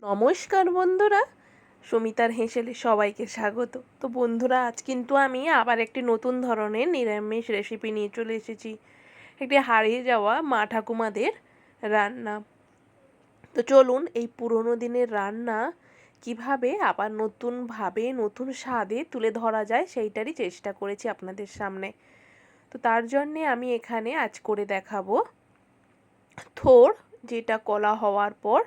নমস্কার বন্ধুরা, সুমিতার হেঁসেলে সবাইকে স্বাগত। তো বন্ধুরা, আজ কিন্তু আমি আবার একটি নতুন ধরনের নিরামিষ রেসিপি নিয়ে চলে এসেছি, একটি হারিয়ে যাওয়া মা ঠাকুমাদের রান্না। তো চলুন এই পুরনো দিনের রান্না কিভাবে আবার নতুনভাবে নতুন স্বাদে তুলে ধরা যায় সেইটারই চেষ্টা করেছি আপনাদের সামনে। তো তার জন্যে আমি এখানে আজ করে দেখাবো থোড়, যেটা কলা হওয়ার পর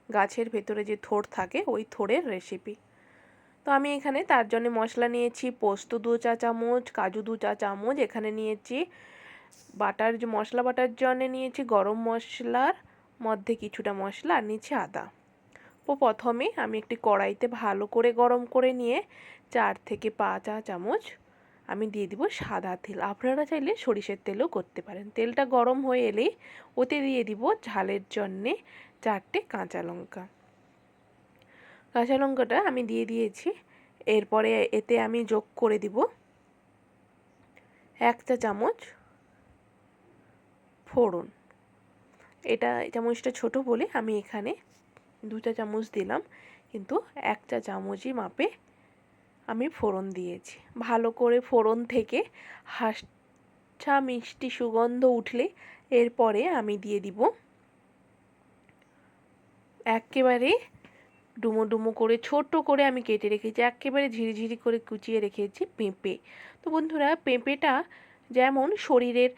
গাছের ভেতরে যে থোড় থাকে ওই থোড়ের রেসিপি। তো আমি এখানে তার জন্য মশলা নিয়েছি পোস্ত 2 চা চামচ, কাজু 2 চা চামচ, এখানে নিয়েছি বাটার মশলা বাটার জন্য নিয়েছি গরম মশলার মধ্যে কিছুটা মশলা, আর নিয়েছি আদা। তো প্রথমে আমি একটি কড়াইতে ভালো করে গরম করে নিয়ে 4 থেকে 5 চা চামচ আমি দিয়ে দিব সাদা তেল। আপনারা চাইলে সরিষার তেলও করতে পারেন। তেলটা গরম হয়ে এলেই ওতে দিয়ে দিব ঝালের জন্যে 4টে কাঁচা লঙ্কা। কাঁচা লঙ্কাটা আমি দিয়ে দিয়েছি। এরপরে এতে আমি যোগ করে দিব 1 চা চামচ ফোড়ন। এটা চামচটা ছোট বলে আমি এখানে 2 চা চামচ দিলাম, কিন্তু 1 চা চামচই মাপে আমি ফোড়ন দিয়েছি। ভালো করে ফোড়ন থেকে হাসা মিষ্টি সুগন্ধ উঠলে এরপরে আমি দিয়ে দিব একেবারে ডুমো ডুমো করে ছোট করে আমি কেটে রেখেছি, একেবারে ঝিরিঝিরি করে কুচিয়ে রেখেছি পেঁপে। তো বন্ধুরা, পেঁপেটা যেমন শরীরের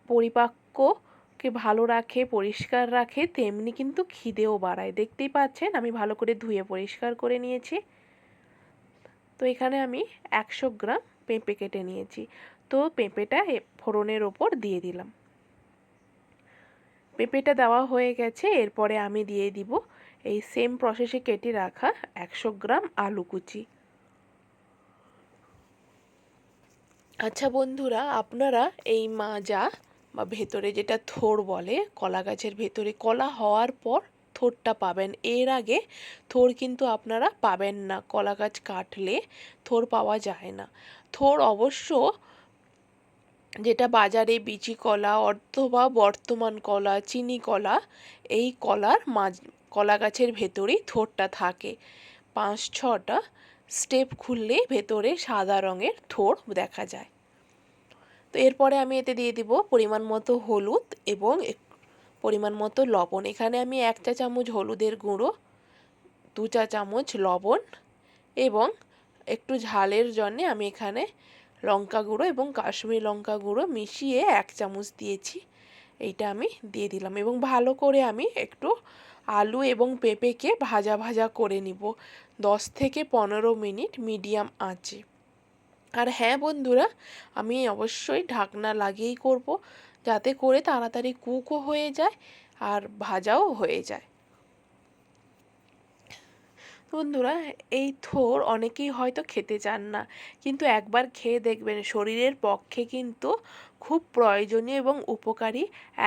পরিপাককে ভালো রাখে, পরিষ্কার রাখে, তেমনি কিন্তু খিদেও বাড়ায়। দেখতেই পাচ্ছেন আমি ভালো করে ধুয়ে পরিষ্কার করে নিয়েছি। তো এখানে আমি 100 গ্রাম পেঁপে কেটে নিয়েছি। তো পেঁপেটা ফোড়নের ওপর দিয়ে দিলাম। পেঁপেটা দেওয়া হয়ে গেছে। এরপরে আমি দিয়ে দিব এই সেম প্রসেসে কেটে রাখা 100 গ্রাম আলু কুচি। আচ্ছা বন্ধুরা, আপনারা এই মাজা বা ভেতরে যেটা থোড় বলে, কলা গাছের ভেতরে কলা হওয়ার পর থোড়টা পাবেন, এর আগে থোড় কিন্তু আপনারা পাবেন না। কলা গাছ কাটলে থোড় পাওয়া যায় না। থোড় অবশ্য যেটা বাজারে বিচি কলা অথবা বর্তমান কলা, চিনি কলা, এই কলা গাছের ভেতরেই থোড়টা থাকে। 5-6টা স্টেপ খুললে ভেতরে সাদা রঙের থোড় দেখা যায়। তো এরপরে আমি এতে দিয়ে দিব পরিমাণ মতো হলুদ এবং পরিমাণ মতো লবণ। এখানে আমি 1 চা চামচ হলুদের গুঁড়ো, 2 চা চামচ লবণ এবং একটু ঝালের জন্যে আমি এখানে লঙ্কা গুঁড়ো এবং কাশ্মীরি লঙ্কা গুঁড়ো মিশিয়ে 1 চামচ দিয়েছি। এইটা আমি দিয়ে দিলাম এবং ভালো করে আমি একটু আলু এবং পেঁপেকে ভাজা ভাজা করে নিব 10 থেকে 15 মিনিট মিডিয়াম আঁচে। আর হ্যাঁ বন্ধুরা, আমি অবশ্যই ঢাকনা লাগিয়েই করব, যাতে করে তাড়াতাড়ি কুকও হয়ে যায় আর ভাজাও হয়ে যায়। বন্ধুরা, এই থোড় অনেকেই হয়তো খেতে চান না, কিন্তু একবার খেয়ে দেখবেন শরীরের পক্ষে কিন্তু খুব প্রয়োজনীয় এবং উপকারী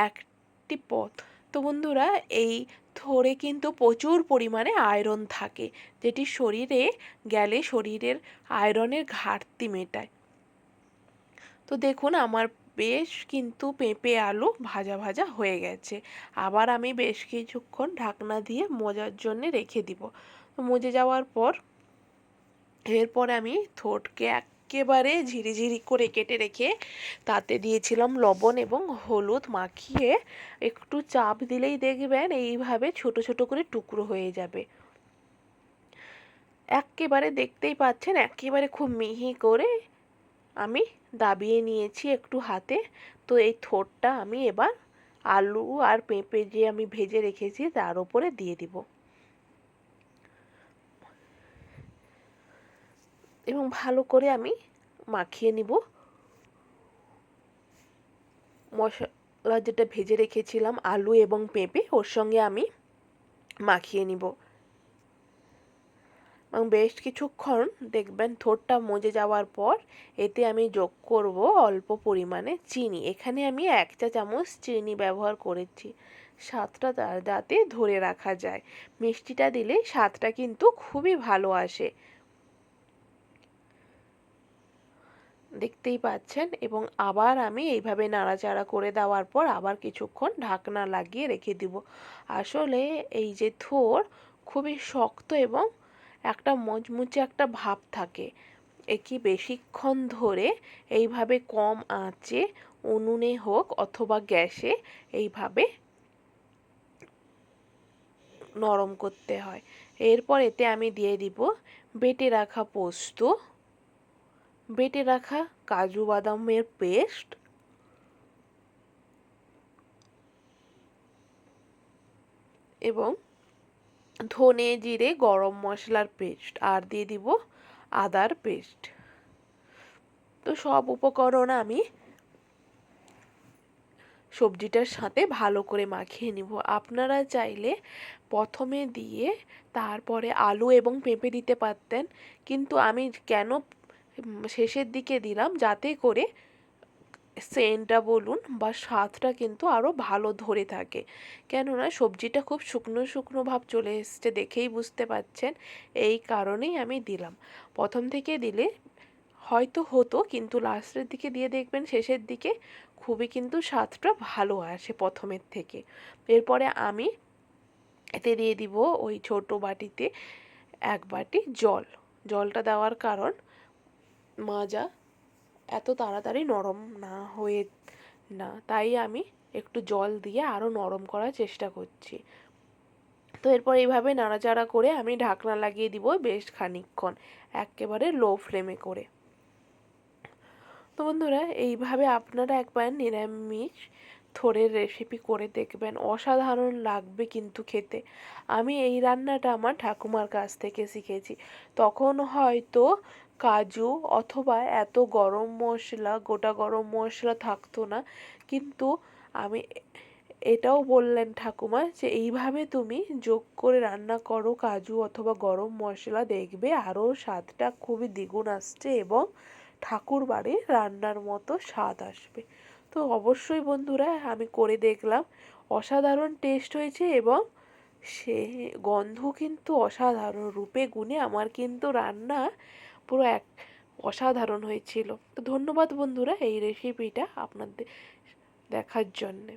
একটি পদ। তো বন্ধুরা, এই থোড়ে কিন্তু প্রচুর পরিমাণে আয়রন থাকে, যেটি শরীরে গেলে শরীরের আয়রনের ঘাটতি মেটায়। তো দেখুন আমার বেশ কিন্তু পেঁপে আলু ভাজা ভাজা হয়ে গেছে। আবার আমি বেশ কিছুক্ষণ ঢাকনা দিয়ে মজার জন্য রেখে দিব। মজে যাওয়ার পর এরপরে আমি থোড়কে একেবারে ঝিরিঝিরি করে কেটে রেখে তাতে দিয়েছিলাম লবণ এবং হলুদ মাখিয়ে একটু চাপ দিলেই দেখবেন এইভাবে ছোট ছোট করে টুকরো হয়ে যাবে। একেবারে দেখতেই পাচ্ছেন একেবারে খুব মিহি করে আমি দাবিয়ে নিয়েছি একটু হাতে। তো এই থোড়টা আমি এবার আলু আর পেঁপে যে আমি ভেজে রেখেছি তার উপরে দিয়ে দিব এবং ভালো করে আমি মাখিয়ে নিব। মশলা যেটা ভেজে রেখেছিলাম আলু এবং পেঁপে ওর সঙ্গে আমি মাখিয়ে নিব এবং বেশ কিছুক্ষণ দেখবেন থোড়টা মজে যাওয়ার পর এতে আমি যোগ করব অল্প পরিমাণে চিনি। এখানে আমি 1 চা চামচ চিনি ব্যবহার করেছি, স্বাদটা যাতে ধরে রাখা যায়। মিষ্টিটা দিলে স্বাদটা কিন্তু খুবই ভালো আসে, দেখতেই পাচ্ছেন। এবং আবার আমি এইভাবে নাড়াচাড়া করে দেওয়ার পর আবার কিছুক্ষণ ঢাকনা লাগিয়ে রেখে দিব। আসলে এই যে থোড় খুবই শক্ত এবং একটা মচমুচে একটা ভাব থাকে। একে বেশিক্ষণ ধরে এইভাবে কম আঁচে উনুনে হোক অথবা গ্যাসে এইভাবে নরম করতে হয়। এরপর এতে আমি দিয়ে দিব বেটে রাখা পোস্ত, বেটে রাখা কাজু বাদামের পেস্ট এবং ধনে জিরে গরম মশলার পেস্ট, আর দিয়ে দিব আদার পেস্ট। তো সব উপকরণ আমি সবজিটার সাথে ভালো করে মাখিয়ে নিব। আপনারা চাইলে প্রথমে দিয়ে তারপরে আলু এবং পেঁপে দিতে পারতেন, কিন্তু আমি কেন শেষের দিকে দিলাম, যাতে করে সেন্টটা বলুন বা স্বাদটা কিন্তু আরও ভালো ধরে থাকে। কেননা সবজিটা খুব শুকনো শুকনো ভাব চলে এসছে, দেখেই বুঝতে পাচ্ছেন। এই কারণেই আমি দিলাম। প্রথম থেকে দিলে হয়তো হতো, কিন্তু লাস্টের দিকে দিয়ে দেখবেন শেষের দিকে খুবই কিন্তু স্বাদটা ভালো আসে প্রথমের থেকে। এরপরে আমি এতে দিয়ে দিব ওই ছোট বাটিতে 1 বাটি জল। জলটা দেওয়ার কারণ মাজা এত তাড়াতাড়ি নরম না হয়ে না, তাই আমি একটু জল দিয়ে আরও নরম করার চেষ্টা করছি। তো এরপর এইভাবে নাড়াচাড়া করে আমি ঢাকনা লাগিয়ে দিব বেশ খানিকক্ষণ, একেবারে লো ফ্লেমে করে। তো বন্ধুরা, এইভাবে আপনারা একবার নিরামিষ থোড়ের রেসিপি করে দেখবেন, অসাধারণ লাগবে কিন্তু খেতে। আমি এই রান্নাটা আমার ঠাকুমার কাছ থেকে শিখেছি। তখন হয়তো কাজু অথবা এত গরম মশলা, গোটা গরম মশলা থাকতো না, কিন্তু আমি এটাও বললেন ঠাকুমা যে এইভাবে তুমি যোগ করে রান্না করো কাজু অথবা গরম মশলা, দেখবে আরও স্বাদটা খুবই দ্বিগুণ আসছে এবং ঠাকুর বাড়ির রান্নার মতো স্বাদ আসবে। তো অবশ্যই বন্ধুরা আমি করে দেখলাম, অসাধারণ টেস্ট হয়েছে এবং সে গন্ধ কিন্তু অসাধারণ, রূপে গুণে আমার কিন্তু রান্না পুরো অসাধারণ হয়েছিল। তো ধন্যবাদ বন্ধুরা এই রেসিপিটা আপনাদের দেখার জন্যে।